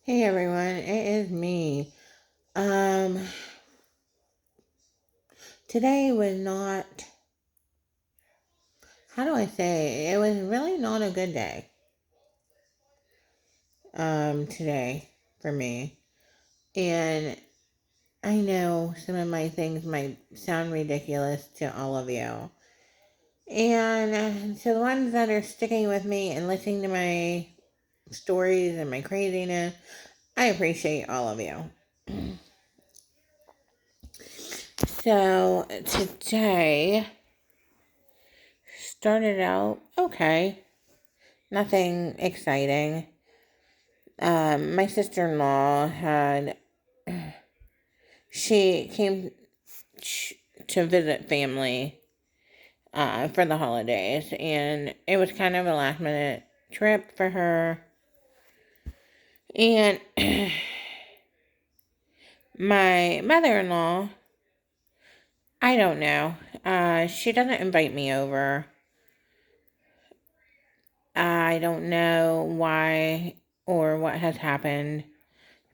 Hey everyone, it is me. Um, Today was not, how do I say, it was really not a good day, today for me. And I know some of my things might sound ridiculous to all of you. And to the ones that are sticking with me and listening to my stories and my craziness, I appreciate all of you. So today started out okay. Nothing exciting. My sister in law she came to visit family for the holidays, and it was kind of a last minute trip for her. And my mother in law, I don't know, she doesn't invite me over. I don't know why or what has happened.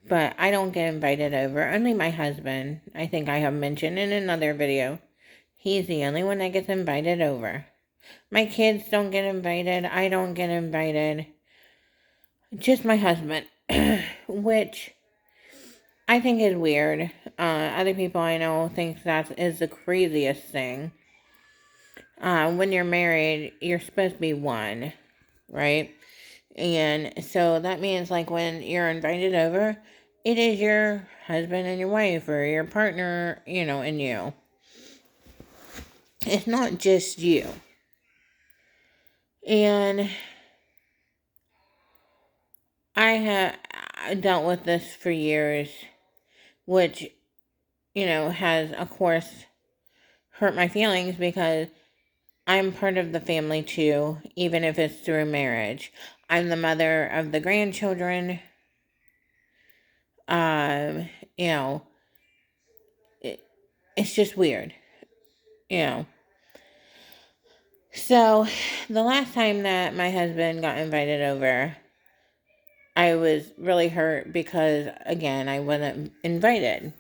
But I don't get invited over. Only my husband, I think I have mentioned in another video. He's the only one that gets invited over. My kids don't get invited. I don't get invited. Just my husband. Which I think is weird. Other people I know think that is the craziest thing. When you're married, you're supposed to be one, right? And so that means like when you're invited over, it is your husband and your wife or your partner, and you. It's not just you. And I have dealt with this for years, which, has, of course, hurt my feelings because I'm part of the family too, even if it's through marriage. I'm the mother of the grandchildren. Um, you know, it's just weird, you know. So, the last time that my husband got invited over, I was really hurt because, again, I wasn't invited.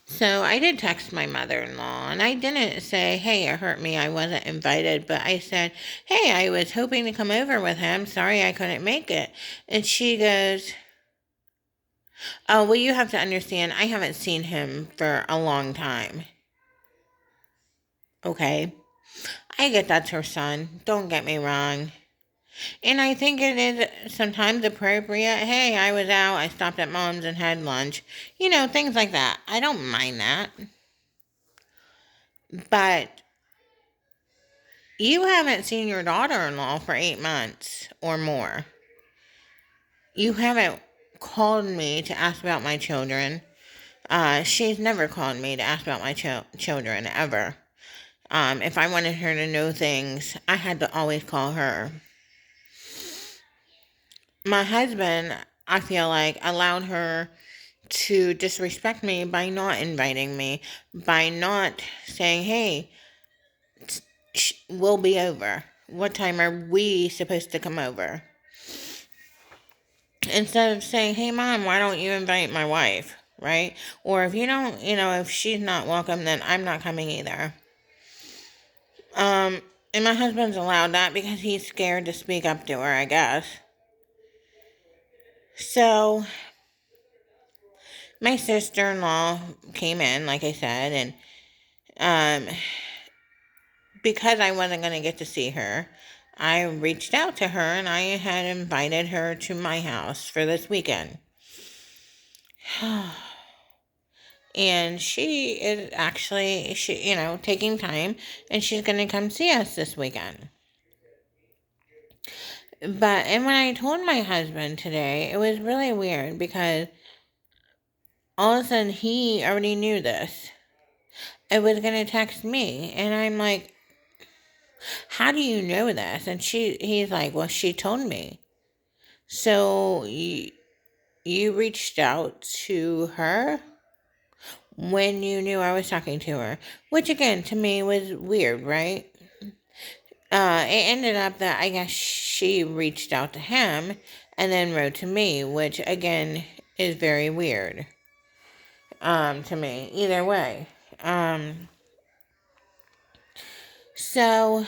So, I did text my mother in law and I didn't say, hey, it hurt me, I wasn't invited, but I said, hey, I was hoping to come over with him. Sorry I couldn't make it. And she goes, oh, well, you have to understand, I haven't seen him for a long time. Okay. I get that's her son. Don't get me wrong. And I think it is sometimes appropriate. Hey, I was out, I stopped at mom's and had lunch. Things like that. I don't mind that. But you haven't seen your daughter in law for 8 months or more. You haven't called me to ask about my children. She's never called me to ask about my children, ever. If I wanted her to know things, I had to always call her. My husband, I feel like, allowed her to disrespect me by not inviting me, by not saying, hey, we'll be over. What time are we supposed to come over? Instead of saying, hey, mom, why don't you invite my wife, right? Or if you don't, if she's not welcome, then I'm not coming either. And my husband's allowed that because he's scared to speak up to her, I guess. So, my sister-in-law came in, like I said, and because I wasn't going to get to see her, I reached out to her and I had invited her to my house for this weekend. And she is actually, taking time, and she's going to come see us this weekend. And when I told my husband today, it was really weird because all of a sudden he already knew this. It was going to text me, and I'm like, how do you know this? And he's like, well, she told me. So you reached out to her when you knew I was talking to her, which again to me was weird, right? it ended up that I guess she reached out to him and then wrote to me, which again is very weird to me. Either way. So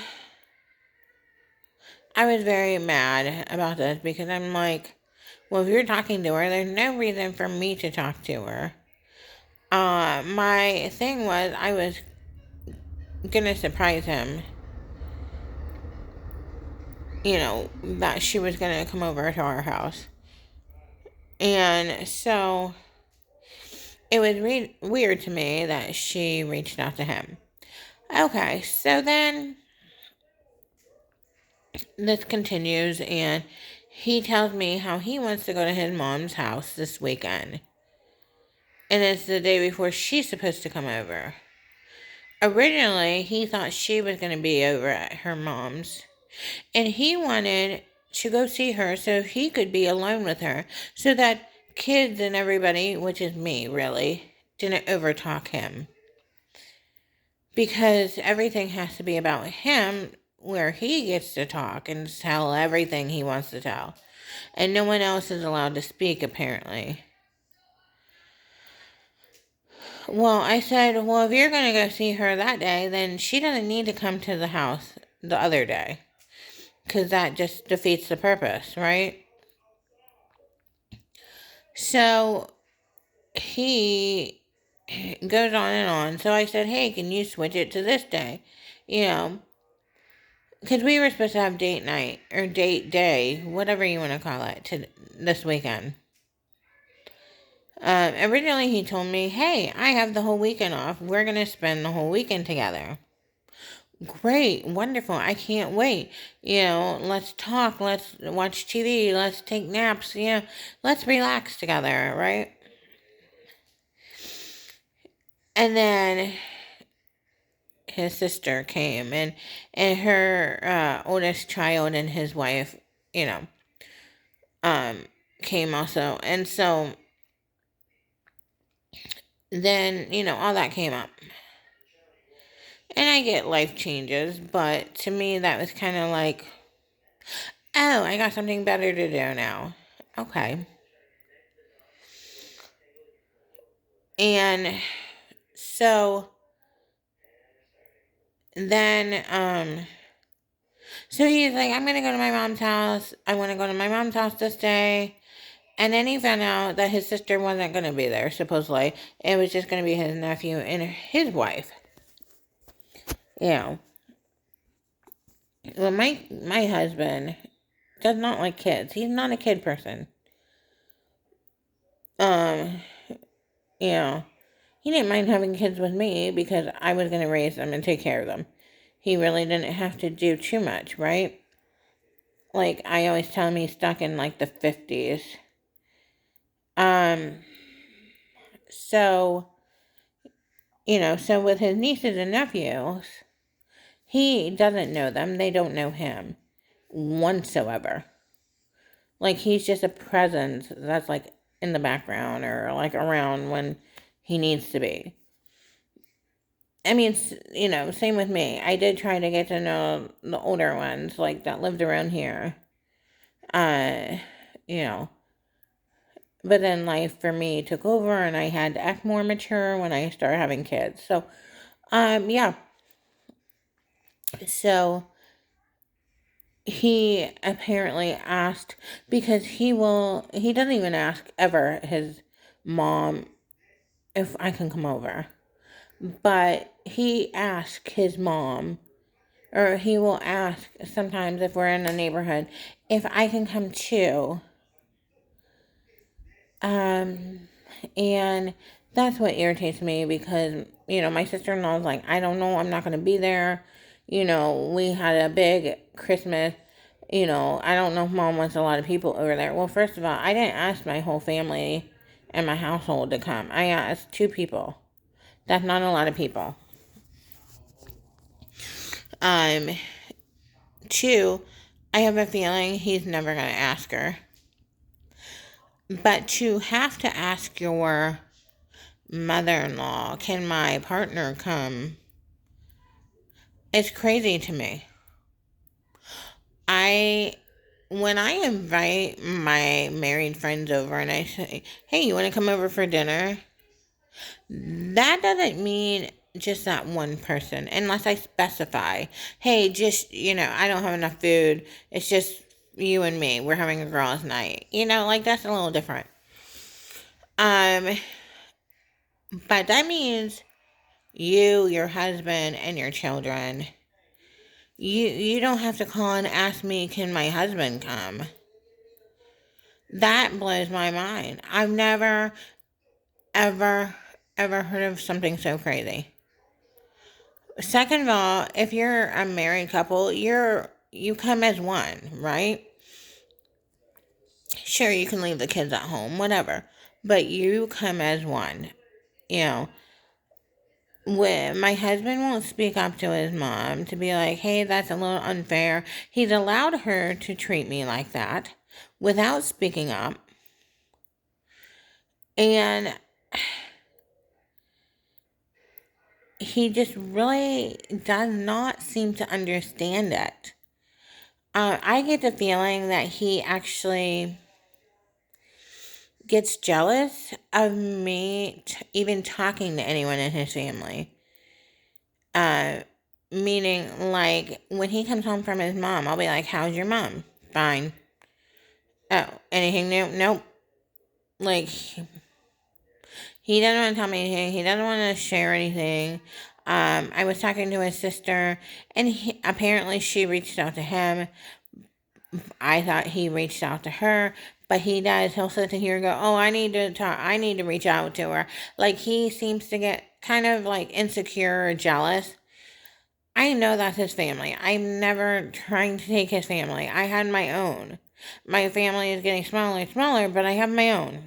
I was very mad about this because I'm like, well, if you're talking to her, there's no reason for me to talk to her. My thing was I was gonna surprise him, that she was gonna come over to our house. And so it was weird to me that she reached out to him. Okay, so then this continues, and he tells me how he wants to go to his mom's house this weekend. And it's the day before she's supposed to come over. Originally, he thought she was going to be over at her mom's. And he wanted to go see her so he could be alone with her. So that kids and everybody, which is me really, didn't overtalk him. Because everything has to be about him, where he gets to talk and tell everything he wants to tell. And no one else is allowed to speak, apparently. Well, I said, well, if you're going to go see her that day, then she doesn't need to come to the house the other day. Because that just defeats the purpose, right? So he goes on and on. So I said, hey, can you switch it to this day? Because we were supposed to have date night, or date day, whatever you want to call it, to this weekend. Originally he told me, hey, I have the whole weekend off. We're going to spend the whole weekend together. Great, wonderful, I can't wait. Let's talk, let's watch TV, let's take naps, let's relax together, right? And then his sister came, and her oldest child and his wife, came also. And so then, all that came up. And I get life changes, but to me that was kind of like, oh, I got something better to do now. Okay. And so then, so he's like, I'm going to go to my mom's house. I want to go to my mom's house this day. And then he found out that his sister wasn't going to be there, supposedly. It was just going to be his nephew and his wife. Well, my husband does not like kids. He's not a kid person. He didn't mind having kids with me because I was going to raise them and take care of them. He really didn't have to do too much, right? Like, I always tell him he's stuck in, like, the 50s. So, so with his nieces and nephews, he doesn't know them. They don't know him whatsoever. Like, he's just a presence that's, like, in the background or, like, around when he needs to be. I mean, same with me. I did try to get to know the older ones, like, that lived around here. But then life for me took over and I had to act more mature when I started having kids. So, yeah. So, he apparently asked, because he doesn't even ask ever his mom if I can come over. But he asks his mom, or he will ask sometimes if we're in a neighborhood, if I can come too. And that's what irritates me because, my sister-in-law is like, I don't know, I'm not going to be there. We had a big Christmas. I don't know if Mom wants a lot of people over there. Well, first of all, I didn't ask my whole family and my household to come. I asked 2 people. That's not a lot of people. 2, I have a feeling he's never going to ask her. But to have to ask your mother-in-law, can my partner come? It's crazy to me. when I invite my married friends over and I say, hey, you want to come over for dinner? That doesn't mean just that one person, unless I specify, hey, just, I don't have enough food. It's just you and me. We're having a girls' night. Like that's a little different. Um, but that means you, your husband, and your children. You don't have to call and ask me, can my husband come? That blows my mind. I've never, ever, ever heard of something so crazy. Second of all, if you're a married couple, you come as one, right? Sure, you can leave the kids at home, whatever, but you come as one. You know, when my husband won't speak up to his mom to be like, hey, that's a little unfair. He's allowed her to treat me like that without speaking up. And he just really does not seem to understand it. I get the feeling that he actually gets jealous of me even talking to anyone in his family. Meaning, like, when he comes home from his mom, I'll be like, how's your mom? Fine. Oh, anything new? Nope. Like, he doesn't want to tell me anything. He doesn't want to share anything. I was talking to his sister, and apparently she reached out to him. I thought he reached out to her, but he does. He'll sit here and go, oh, I need to talk. I need to reach out to her. Like, he seems to get kind of, like, insecure or jealous. I know that's his family. I'm never trying to take his family. I had my own. My family is getting smaller and smaller, but I have my own.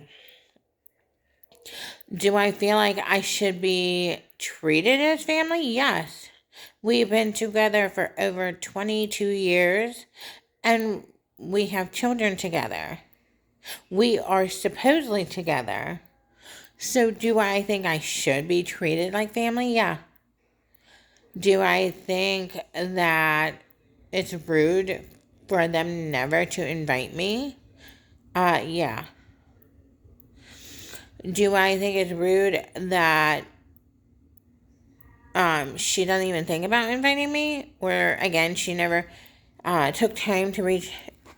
Do I feel like I should be treated as family? Yes. We've been together for over 22 years, and we have children together. We are supposedly together. So do I think I should be treated like family? Yeah. Do I think that it's rude for them never to invite me? Yeah. Do I think it's rude that she doesn't even think about inviting me? Or again, she never took time to reach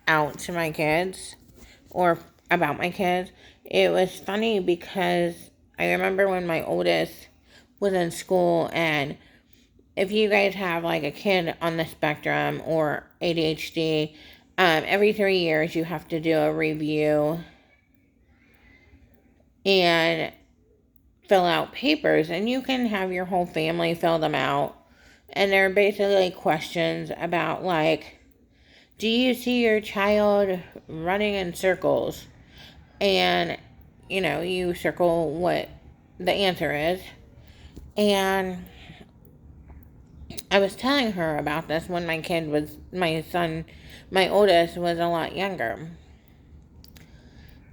out to my kids or about my kids. It was funny because I remember when my oldest was in school, and if you guys have like a kid on the spectrum or ADHD, every 3 years you have to do a review and fill out papers, and you can have your whole family fill them out. And they're basically questions about, like, do you see your child running in circles? And, you circle what the answer is. And I was telling her about this when my oldest was a lot younger.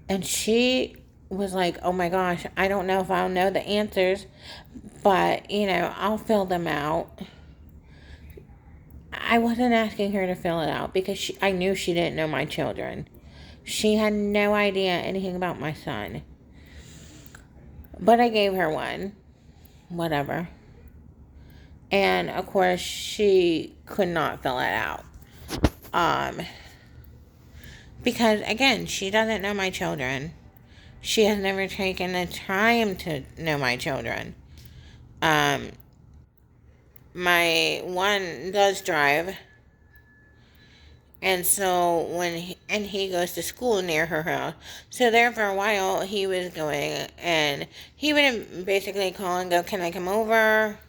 And she was like, oh my gosh, I don't know if I'll know the answers, but, I'll fill them out. I wasn't asking her to fill it out because I knew she didn't know my children. She had no idea anything about my son. But I gave her one. Whatever. And, of course, she could not fill it out. Because, again, she doesn't know my children. She has never taken the time to know my children. My one does drive. And so he goes to school near her house. So there for a while he was going, and he would basically call and go, can I come over?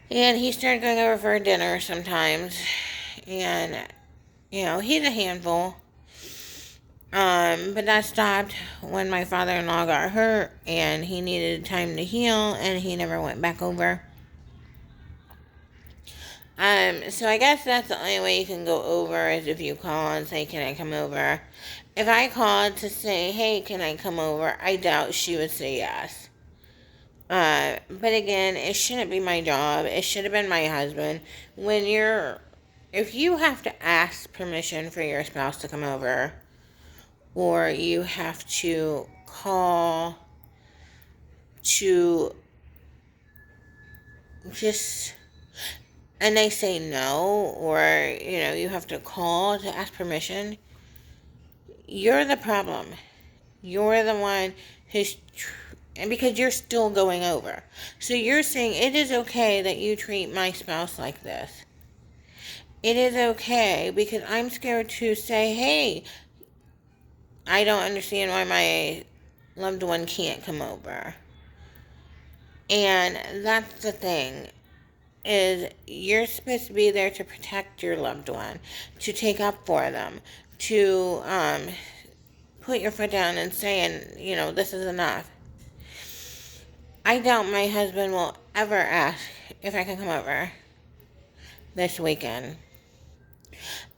And he started going over for dinner sometimes. And, he's a handful. But that stopped when my father-in-law got hurt and he needed time to heal, and he never went back over. So I guess that's the only way you can go over is if you call and say, can I come over? If I called to say, hey, can I come over? I doubt she would say yes. But again, it shouldn't be my job. It should have been my husband. When you're if you have to ask permission for your spouse to come over, or you have to call to just, and they say no, or, you have to call to ask permission, you're the problem. You're the one who's, and because you're still going over. So you're saying it is okay that you treat my spouse like this. It is okay because I'm scared to say, hey, I don't understand why my loved one can't come over. And that's the thing, is you're supposed to be there to protect your loved one, to take up for them, to put your foot down and saying, this is enough. I doubt my husband will ever ask if I can come over this weekend.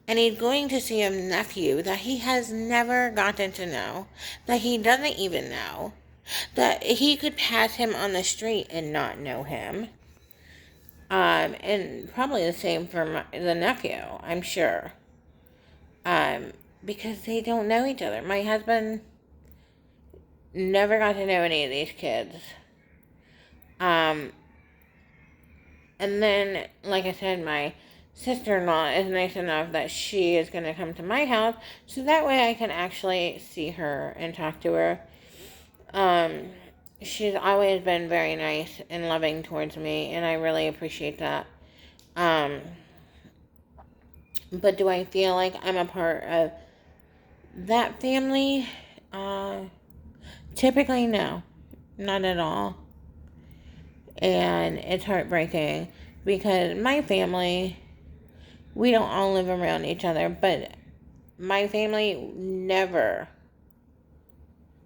And he's going to see a nephew that he has never gotten to know, that he doesn't even know, that he could pass him on the street and not know him. And probably the same for the nephew, I'm sure. Because they don't know each other. My husband never got to know any of these kids. And then, like I said, my sister-in-law is nice enough that she is going to come to my house, so that way I can actually see her and talk to her. She's always been very nice and loving towards me, and I really appreciate that. But do I feel like I'm a part of that family? Typically, no. Not at all. And it's heartbreaking because my family, we don't all live around each other, but my family never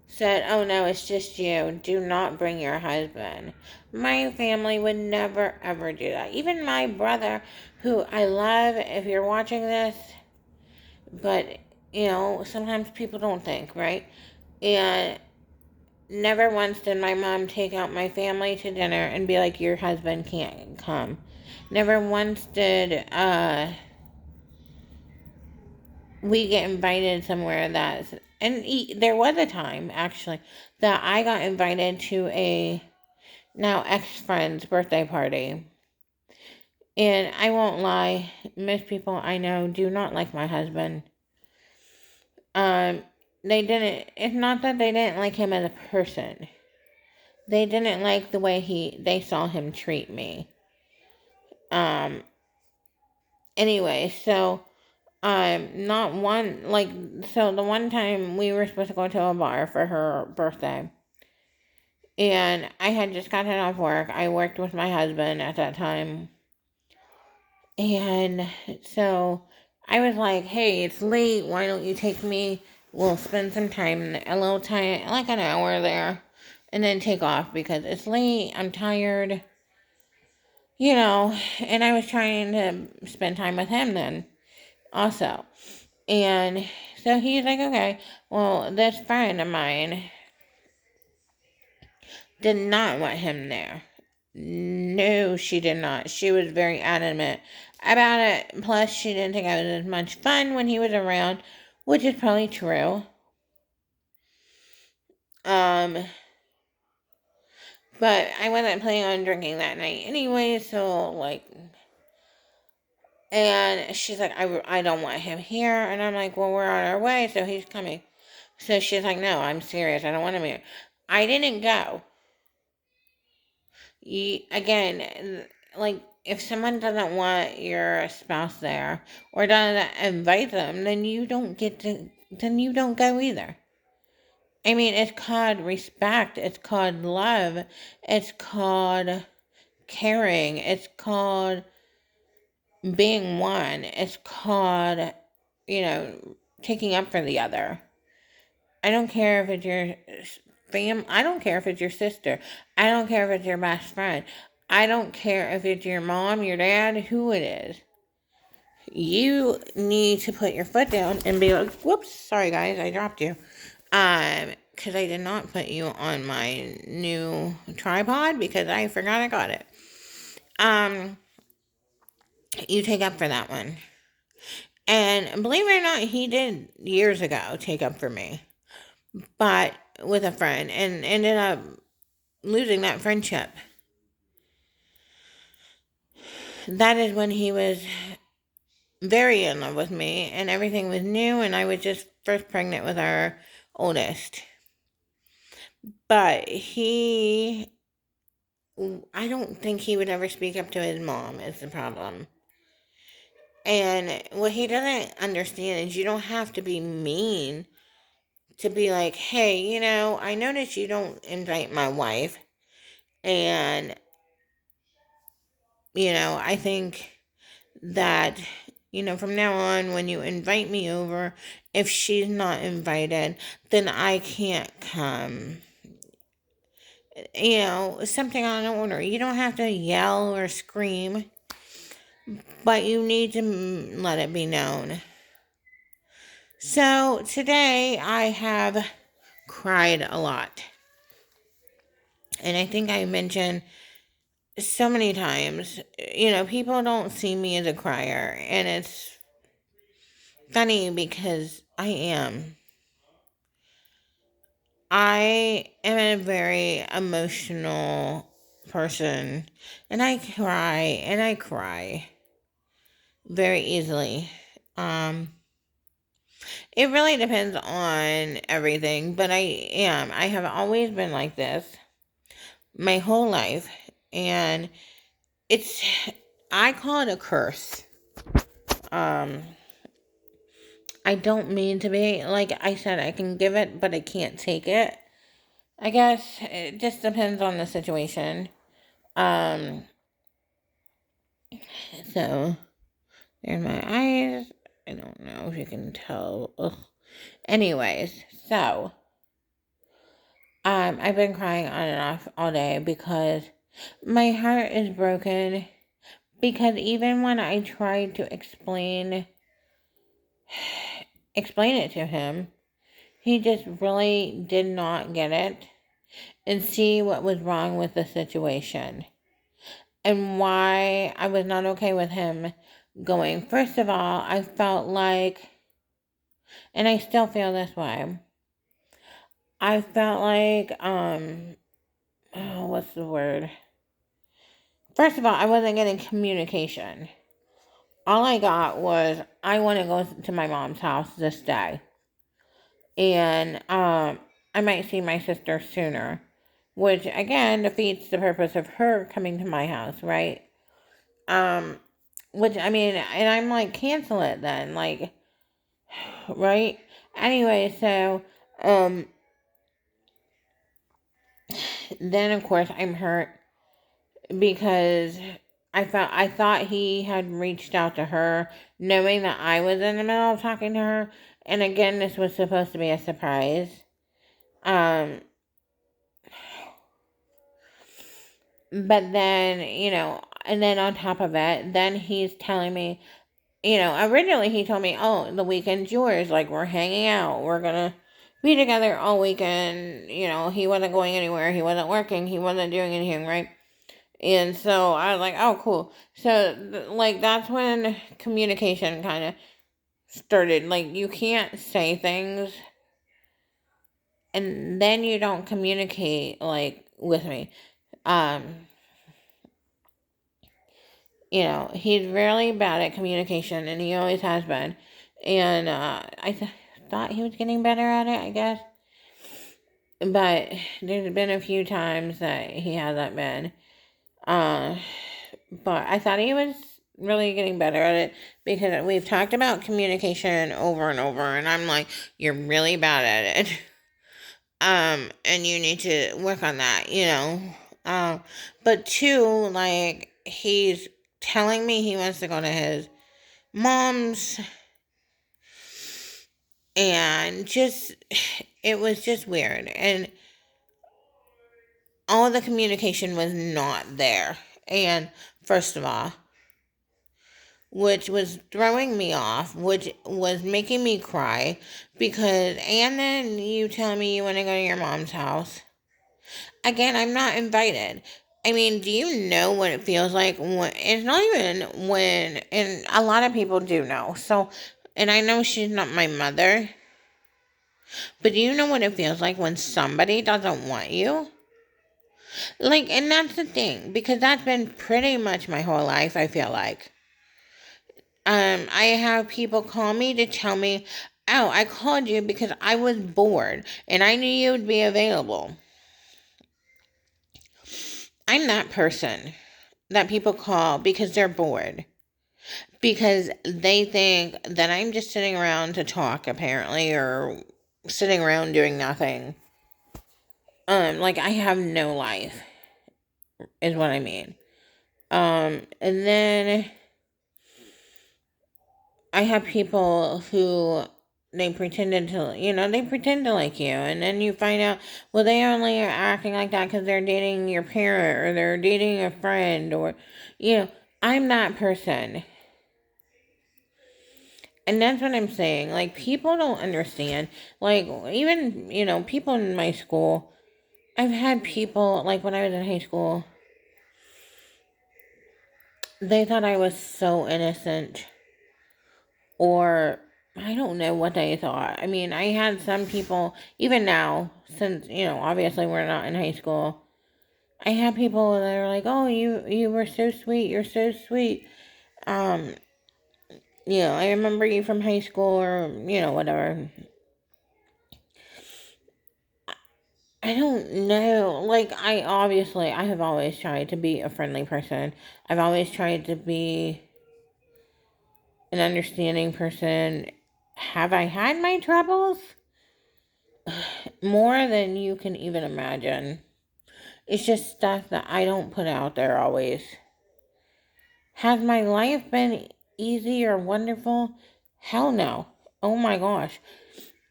said, oh no, it's just you, do not bring your husband. My family would never ever do that. Even my brother, who I love, if you're watching this, but sometimes people don't think, right? And never once did my mom take out my family to dinner and be like, your husband can't come. Never once did we get invited somewhere there was a time, actually, that I got invited to a now ex-friend's birthday party. And I won't lie, most people I know do not like my husband. It's not that they didn't like him as a person. They didn't like the way they saw him treat me. Anyway, so, the one time we were supposed to go to a bar for her birthday. And I had just gotten off work. I worked with my husband at that time. And so I was like, hey, it's late. Why don't you take me? We'll spend some time, a little time, like an hour there, and then take off because it's late. I'm tired. And I was trying to spend time with him then also. And so he's like, okay, well, this friend of mine did not want him there. No, she did not. She was very adamant about it. Plus, she didn't think I was as much fun when he was around, which is probably true. But I wasn't planning on drinking that night anyway, so, and she's like, I don't want him here. And I'm like, well, we're on our way, so he's coming. So she's like, no, I'm serious. I don't want him here. I didn't go. Again, if someone doesn't want your spouse there or doesn't invite them, then you don't go either. I mean, it's called respect. It's called love. It's called caring. It's called being one. It's called, taking up for the other. I don't care if it's your I don't care if it's your sister. I don't care if it's your best friend. I don't care if it's your mom, your dad, who it is. You need to put your foot down and be like, whoops, sorry guys, I dropped you. Because I did not put you on my new tripod because I forgot I got it. You take up for that one. And believe it or not, he did years ago take up for me, but with a friend, and ended up losing that friendship. That is when he was very in love with me and everything was new, and I was just first pregnant with our oldest. But I don't think he would ever speak up to his mom, is the problem. And what he doesn't understand is you don't have to be mean to be like, hey, I noticed you don't invite my wife. And, I think that, from now on, when you invite me over, if she's not invited, then I can't come. Something on order. You don't have to yell or scream, but you need to let it be known. So today I have cried a lot. And I think I mentioned so many times, people don't see me as a crier. And it's funny because I am. I am a very emotional person. And I cry very easily. It really depends on everything, but I have always been like this my whole life, and I call it a curse. I don't mean to be. Like I said, I can give it, but I can't take it. I guess it just depends on the situation. Um, so there's my eyes. I don't know if you can tell. Ugh. Anyways, so I've been crying on and off all day because my heart is broken. Because even when I tried to explain it to him, he just really did not get it and see what was wrong with the situation and why I was not okay with him going. First of all, I felt like, and I still feel this way, I felt like, what's the word? First of all, I wasn't getting communication. All I got was, I want to go to my mom's house this day. And I might see my sister sooner. Which, again, defeats the purpose of her coming to my house, right? Which, I mean, and I'm like, cancel it then. Like, right? Anyway, so, then, of course, I'm hurt because I thought he had reached out to her, knowing that I was in the middle of talking to her. And again, this was supposed to be a surprise. But then, and then on top of it, then he's telling me, originally he told me, oh, the weekend's yours. Like, we're hanging out. We're going to be together all weekend. He wasn't going anywhere. He wasn't working. He wasn't doing anything, right? And so I was like, oh, cool. So, like, that's when communication kind of started. Like, you can't say things and then you don't communicate, like, with me. He's really bad at communication, and he always has been. And I thought he was getting better at it, I guess. But there's been a few times that he hasn't been. But I thought he was really getting better at it because we've talked about communication over and over, and I'm like, you're really bad at it. And you need to work on that. But two, like, he's telling me he wants to go to his mom's, and it was just weird, and all the communication was not there. And first of all, which was throwing me off, which was making me cry, and then you tell me you want to go to your mom's house. Again, I'm not invited. I mean, do you know what it feels like when, it's not even when, and a lot of people do know. So, And I know she's not my mother, but do you know what it feels like when somebody doesn't want you? Like, and that's the thing, because that's been pretty much my whole life, I feel like. I have people call me to tell me, oh, I called you because I was bored and I knew you would be available. I'm that person that people call because they're bored. Because they think that I'm just sitting around to talk, apparently, or sitting around doing nothing. Like I have no life, is what I mean. And then I have people who they pretended to, they pretend to like you, and then you find out, well, they only are acting like that because they're dating your parent or they're dating a friend, or, I'm that person. And that's what I'm saying. Like, people don't understand. Like, even, people in my school, I've had people, like, when I was in high school, they thought I was so innocent. Or, I don't know what they thought. I mean, I had some people, even now, since, obviously we're not in high school, I had people that are like, oh, you were so sweet. You're so sweet. Um, I remember you from high school or, whatever. I don't know. Like, I have always tried to be a friendly person. I've always tried to be an understanding person. Have I had my troubles? More than you can even imagine. It's just stuff that I don't put out there always. Has my life been easy or wonderful? Hell no. Oh my gosh.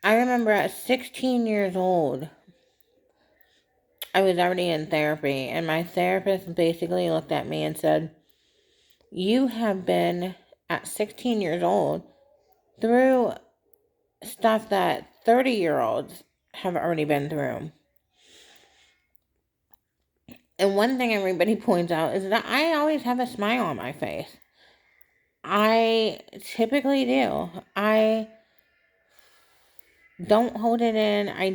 I remember at 16 years old, I was already in therapy, and my therapist basically looked at me and said, you have been, at 16 years old, through stuff that 30-year-olds have already been through. And one thing everybody points out is that I always have a smile on my face. I typically do. I don't hold it in. I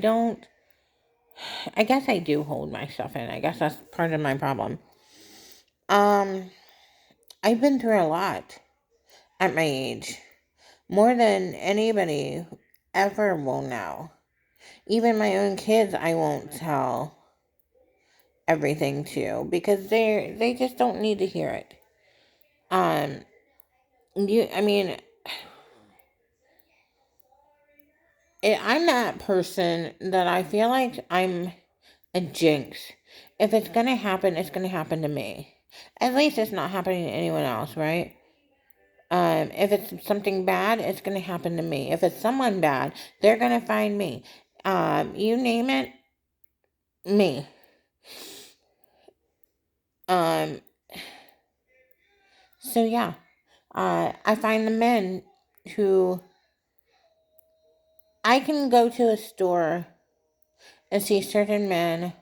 guess I do hold my stuff in. I guess that's part of my problem. I've been through a lot at my age. More than anybody ever will know. Even my own kids, I won't tell everything to because they just don't need to hear it. Um, I mean, I'm that person that I feel like I'm a jinx. If it's gonna happen, it's gonna happen to me. At least it's not happening to anyone else, right? If it's something bad, it's gonna happen to me. If it's someone bad, they're gonna find me. You name it, me. Um, so yeah, I find the men who I can go to a store and see certain men,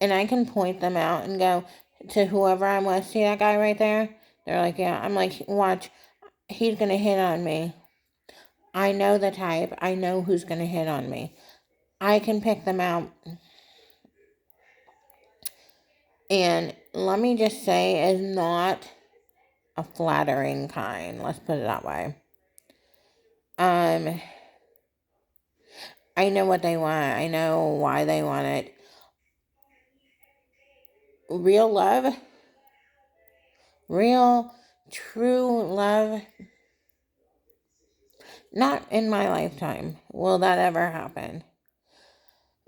and I can point them out and go to whoever I'm with. See that guy right there? They're like, yeah. I'm like, watch, he's gonna hit on me. I know the type. I know who's gonna hit on me. I can pick them out. And let me just say, is not a flattering kind. Let's put it that way. I know what they want. I know why they want it. Real love, real, true love, not in my lifetime will that ever happen.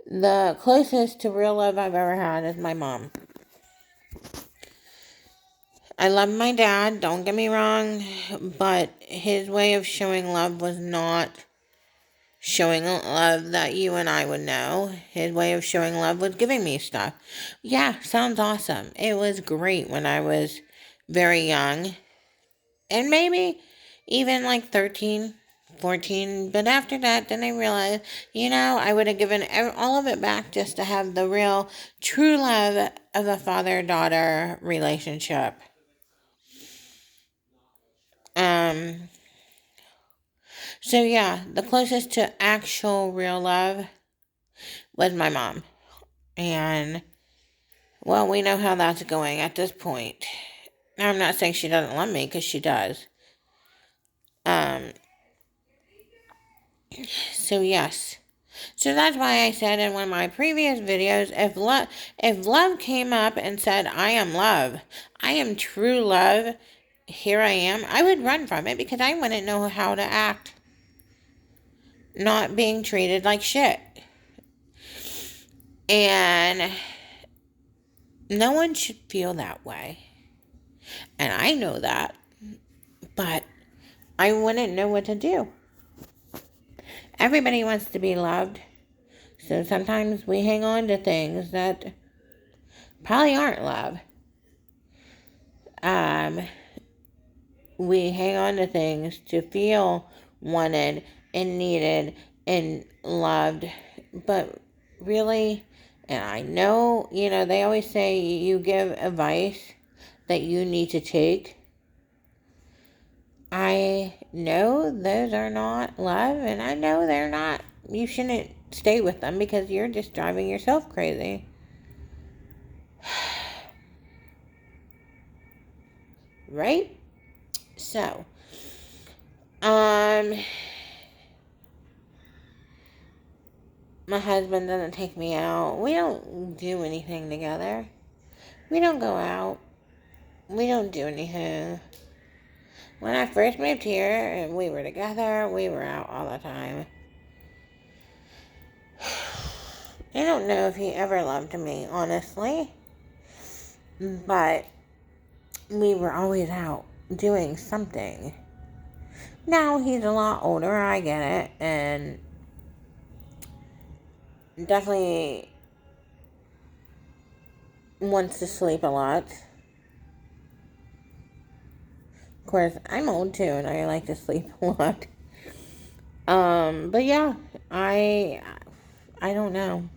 The closest to real love I've ever had is my mom. I love my dad, don't get me wrong, but his way of showing love was not showing love that you and I would know. His way of showing love was giving me stuff. Yeah, sounds awesome. It was great when I was very young. And maybe even like 13, 14. But after that, then I realized, I would have given all of it back just to have the real, true love of a father-daughter relationship. So, yeah, the closest to actual real love was my mom. And, well, we know how that's going at this point. Now, I'm not saying she doesn't love me, because she does. So, yes. So that's why I said in one of my previous videos, if love came up and said, I am love, I am true love, here I am, I would run from it because I wouldn't know how to act. Not being treated like shit. And no one should feel that way. And I know that. But I wouldn't know what to do. Everybody wants to be loved. So sometimes we hang on to things that probably aren't love. We hang on to things to feel wanted and needed and loved. But really, and I know, they always say you give advice that you need to take. I know those are not love, and I know they're not. You shouldn't stay with them because you're just driving yourself crazy. Right? So, my husband doesn't take me out. We don't do anything together. We don't go out. We don't do anything. When I first moved here and we were together, we were out all the time. I don't know if he ever loved me, honestly. But we were always out doing something. Now he's a lot older, I get it, and definitely wants to sleep a lot. Of course, I'm old too, and I like to sleep a lot. But yeah, I don't know.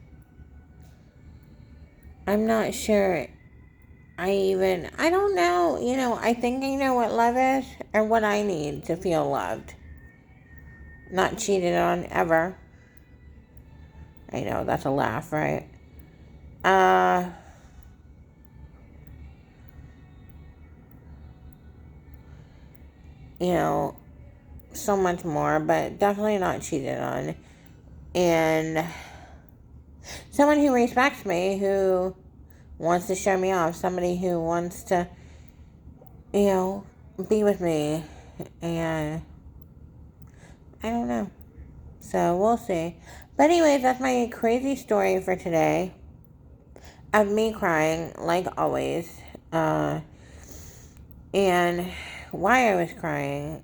I'm not sure. I don't know. I think I know what love is and what I need to feel loved. Not cheated on ever. I know, that's a laugh, right? So much more, but definitely not cheated on. And someone who respects me, who wants to show me off, somebody who wants to, be with me. And I don't know. So we'll see. But anyways, that's my crazy story for today. Of me crying, like always. And why I was crying.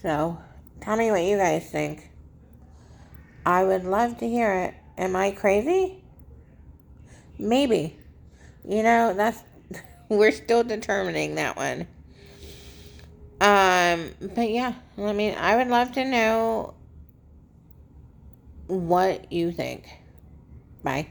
So, tell me what you guys think. I would love to hear it. Am I crazy? Maybe. That's we're still determining that one. But yeah, I would love to know what you think. Bye.